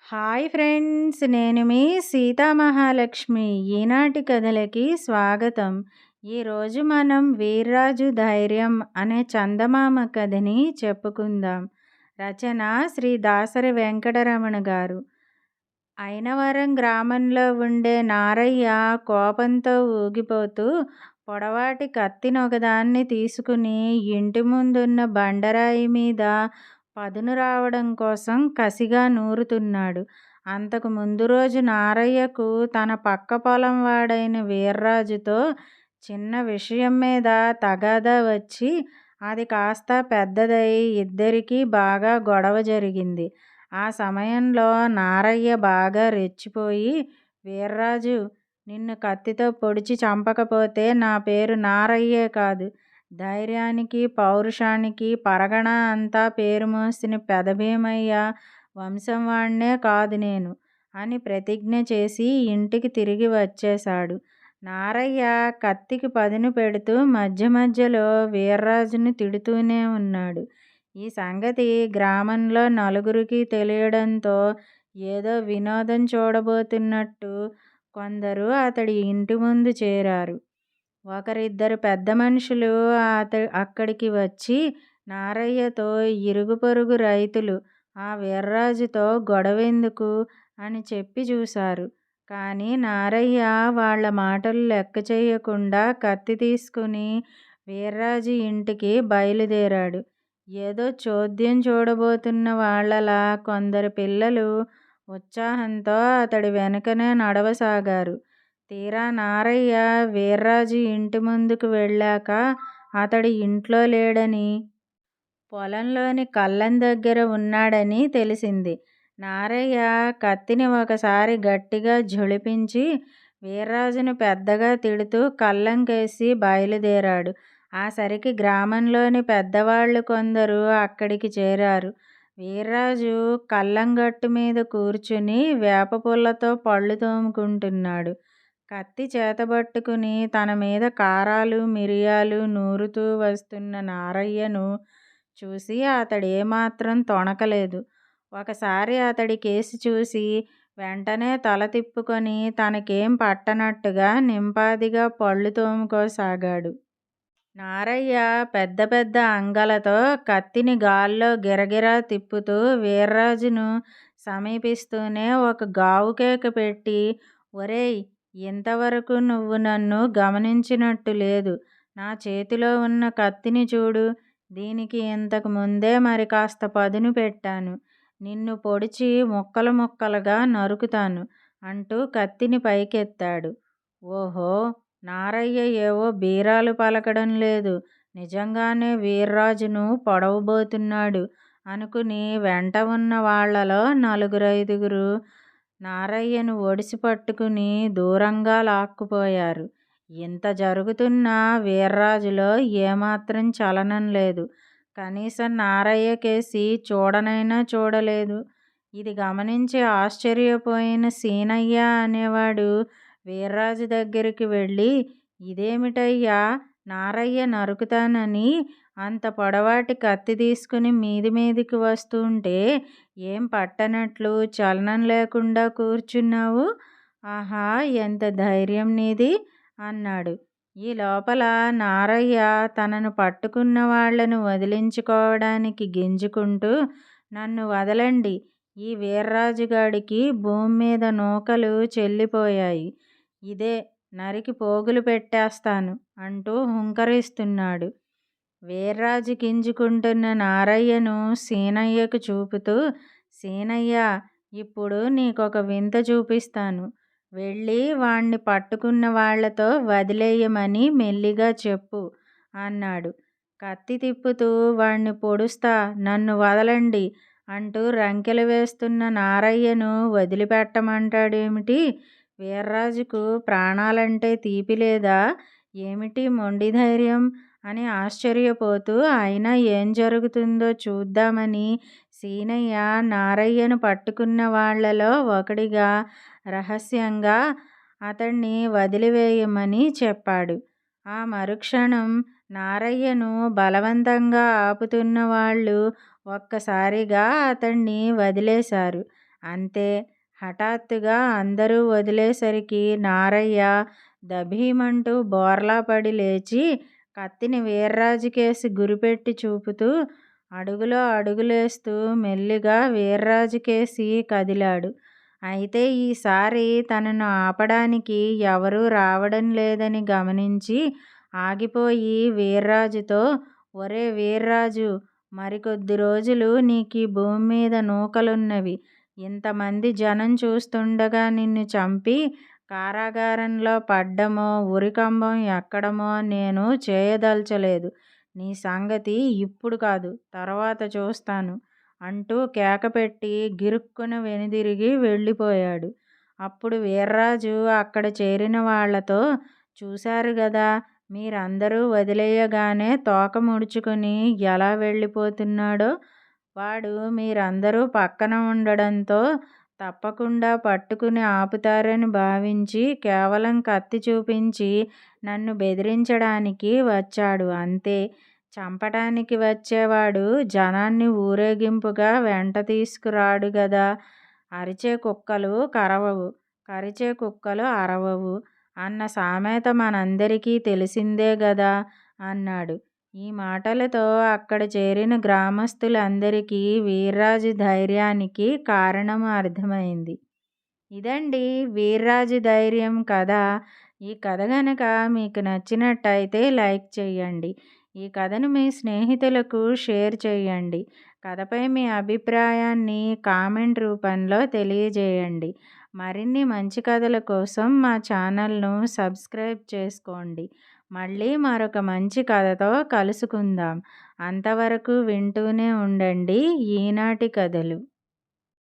Hi friends! నేను మీ సీతామహాలక్ష్మి. ఈనాటి కథలకి స్వాగతం. ఈరోజు మనం వీర్రాజు ధైర్యం అనే చందమామ కథని చెప్పుకుందాం. రచన శ్రీ దాసరి వెంకటరమణ గారు. అయినవరం గ్రామంలో ఉండే నారయ్య కోపంతో ఊగిపోతూ పొడవాటి కత్తినొకదాన్ని తీసుకుని ఇంటి ముందున్న బండరాయి మీద పదును రావడం కోసం కసిగా నూరుతున్నాడు. అంతకు ముందు రోజు నారయ్యకు తన పక్క పొలం వాడైన వీర్రాజుతో చిన్న విషయం మీద తగాదా వచ్చి అది కాస్త పెద్దదై ఇద్దరికీ బాగా గొడవ జరిగింది. ఆ సమయంలో నారయ్య బాగా రెచ్చిపోయి, వీర్రాజు, నిన్ను కత్తితో పొడిచి చంపకపోతే నా పేరు నారయ్యే కాదు, ధైర్యానికి పౌరుషానికి పరగణ అంతా పేరు మోసిన పెదభీమయ్య వంశం వాణ్ణే కాదు నేను అని ప్రతిజ్ఞ చేసి ఇంటికి తిరిగి వచ్చేశాడు. నారయ్య కత్తికి పదును పెడుతూ మధ్య మధ్యలో వీర్రాజుని తిడుతూనే ఉన్నాడు. ఈ సంగతి గ్రామంలో నలుగురికి తెలియడంతో ఏదో వినోదం చూడబోతున్నట్టు కొందరు అతడి ఇంటి ముందు చేరారు. ఒకరిద్దరు పెద్ద మనుషులు అక్కడికి వచ్చి నారయ్యతో ఇరుగు పొరుగు రైతులు ఆ వీర్రాజుతో గొడవెందుకు అని చెప్పి చూశారు. కానీ నారయ్య వాళ్ళ మాటలు లెక్క చేయకుండా కత్తి తీసుకుని వీర్రాజు ఇంటికి బయలుదేరాడు. ఏదో చోద్యం చూడబోతున్న వాళ్ళలా కొందరు పిల్లలు ఉత్సాహంతో అతడి వెనుకనే నడవసాగారు. తీరా నారయ్య వీర్రాజు ఇంటి ముందుకు వెళ్ళాక అతడు ఇంట్లో లేడని, పొలంలోని కళ్ళం దగ్గర ఉన్నాడని తెలిసింది. నారయ్య కత్తిని ఒకసారి గట్టిగా ఝుళిపించి వీర్రాజును పెద్దగా తిడుతూ కళ్ళంకేసి బయలుదేరాడు. ఆ సరికి గ్రామంలోని పెద్దవాళ్ళు కొందరు అక్కడికి చేరారు. వీర్రాజు కళ్ళంగట్టు మీద కూర్చుని వేపపుల్లతో పళ్ళు తోముకుంటున్నాడు. కత్తి చేతబట్టుకుని తన మీద కారాలు మిరియాలు నూరుతూ వస్తున్న నారయ్యను చూసి అతడేమాత్రం తొణకలేదు. ఒకసారి అతడి కేసి చూసి వెంటనే తల తిప్పుకొని తనకేం పట్టనట్టుగా నింపాదిగా పళ్ళు తోముకోసాగాడు. నారయ్య పెద్ద పెద్ద అంగలతో కత్తిని గాల్లో గిరగిరా తిప్పుతూ వీర్రాజును సమీపిస్తూనే ఒక గావుకేక పెట్టి, ఒరేయ్, ఇంతవరకు నువ్వు నన్ను గమనించినట్టు లేదు. నా చేతిలో ఉన్న కత్తిని చూడు. దీనికి ఇంతకు ముందే మరి కాస్త పదును పెట్టాను. నిన్ను పొడిచి ముక్కలు ముక్కలుగా నరుకుతాను అంటూ కత్తిని పైకెత్తాడు. ఓహో, నారయ్య ఏవో బీరాలు పలకడం లేదు, నిజంగానే వీర్రాజును పొడవబోతున్నాడు అనుకుని వెంట ఉన్న వాళ్లలో నలుగురైదుగురు నారయ్యను ఒడిసి పట్టుకుని దూరంగా లాక్కుపోయారు. ఇంత జరుగుతున్నా వీర్రాజులో ఏమాత్రం చలనం లేదు. కనీసం నారయ్య కేసి చూడనైనా చూడలేదు. ఇది గమనించి ఆశ్చర్యపోయిన సీనయ్య అనేవాడు వీర్రాజు దగ్గరికి వెళ్ళి, ఇదేమిటయ్యా, నారయ్య నరుకుతానని అంత పొడవాటి కత్తి తీసుకుని మీది మీదికి వస్తుంటే ఏం పట్టనట్లు చలనం లేకుండా కూర్చున్నావు? ఆహా, ఎంత ధైర్యం నీది అన్నాడు. ఈ లోపల నారయ్య తనను పట్టుకున్న వాళ్లను వదిలించుకోవడానికి గింజుకుంటూ, నన్ను వదలండి, ఈ వీర్రాజుగాడికి భూమి మీద నూకలు చెల్లిపోయాయి, ఇదే నరికి పోగులు పెట్టేస్తాను అంటూ హుంకరిస్తున్నాడు. వీర్రాజు గింజుకుంటున్న నారయ్యను సీనయ్యకు చూపుతూ, సీనయ్య, ఇప్పుడు నీకొక వింత చూపిస్తాను. వెళ్ళి వాణ్ణి పట్టుకున్న వాళ్లతో వదిలేయమని మెల్లిగా చెప్పు అన్నాడు. కత్తి తిప్పుతూ వాణ్ణి పొడుస్తా, నన్ను వదలండి అంటూ రంకెలు వేస్తున్న నారయ్యను వదిలిపెట్టమంటాడేమిటి? వీర్రాజుకు ప్రాణాలంటే తీపిలేదా? ఏమిటి మొండి ధైర్యం అని ఆశ్చర్యపోతూ, అయినా ఏం జరుగుతుందో చూద్దామని సీనయ్య నారయ్యను పట్టుకున్న వాళ్లలో ఒకడిగా రహస్యంగా అతణ్ణి వదిలివేయమని చెప్పాడు. ఆ మరుక్షణం నారయ్యను బలవంతంగా ఆపుతున్న వాళ్ళు ఒక్కసారిగా అతణ్ణి వదిలేశారు. అంతే హఠాత్తుగా అందరూ వదిలేసరికి నారయ్య దభీమంటూ బోర్లా పడి లేచి కత్తిని వీర్రాజుకేసి గురిపెట్టి చూపుతూ అడుగులో అడుగులేస్తూ మెల్లిగా వీర్రాజుకేసి కదిలాడు. అయితే ఈసారి తనను ఆపడానికి ఎవరూ రావడం లేదని గమనించి ఆగిపోయి వీర్రాజుతో, ఒరే వీర్రాజు, మరికొద్ది రోజులు నీకీ భూమి మీద నూకలున్నవి. ఇంతమంది జనం చూస్తుండగా నిన్ను చంపి కారాగారంలో పడ్డమో ఉరికంబం ఎక్కడమో నేను చేయదలచలేదు. నీ సంగతి ఇప్పుడు కాదు, తర్వాత చూస్తాను అంటూ కేకపెట్టి గిరుక్కున వెనుదిరిగి వెళ్ళిపోయాడు. అప్పుడు వీర్రాజు అక్కడ చేరిన వాళ్లతో, చూశారు గదా, మీరందరూ వదిలేయగానే తోక ముడుచుకుని ఎలా వెళ్ళిపోతున్నాడో. వాడు మీరందరూ పక్కన ఉండడంతో తప్పకుండా పట్టుకుని ఆపుతారని భావించి కేవలం కత్తి చూపించి నన్ను బెదిరించడానికి వచ్చాడు అంతే. చంపటానికి వచ్చేవాడు జనాన్ని ఊరేగింపుగా వెంట తీసుకురాడు గదా. అరిచే కుక్కలు కరవవు, కరిచే కుక్కలు అరవవు అన్న సామెత మనందరికీ తెలిసిందే గదా అన్నాడు. ఈ మాటలతో అక్కడ చేరిన గ్రామస్తులందరికీ వీర్రాజు ధైర్యానికి కారణం అర్థమైంది. ఇదండి వీర్రాజు ధైర్యం కథ. ఈ కథ గనక మీకు నచ్చినట్టయితే లైక్ చేయండి. ఈ కథను మీ స్నేహితులకు షేర్ చేయండి. కథపై మీ అభిప్రాయాన్ని కామెంట్ రూపంలో తెలియజేయండి. మరిన్ని మంచి కథల కోసం మా ఛానల్ను సబ్స్క్రైబ్ చేసుకోండి. మళ్ళీ మరొక మంచి కథతో కలుసుకుందాం. అంతవరకు వింటూనే ఉండండి ఈనాటి కథలు.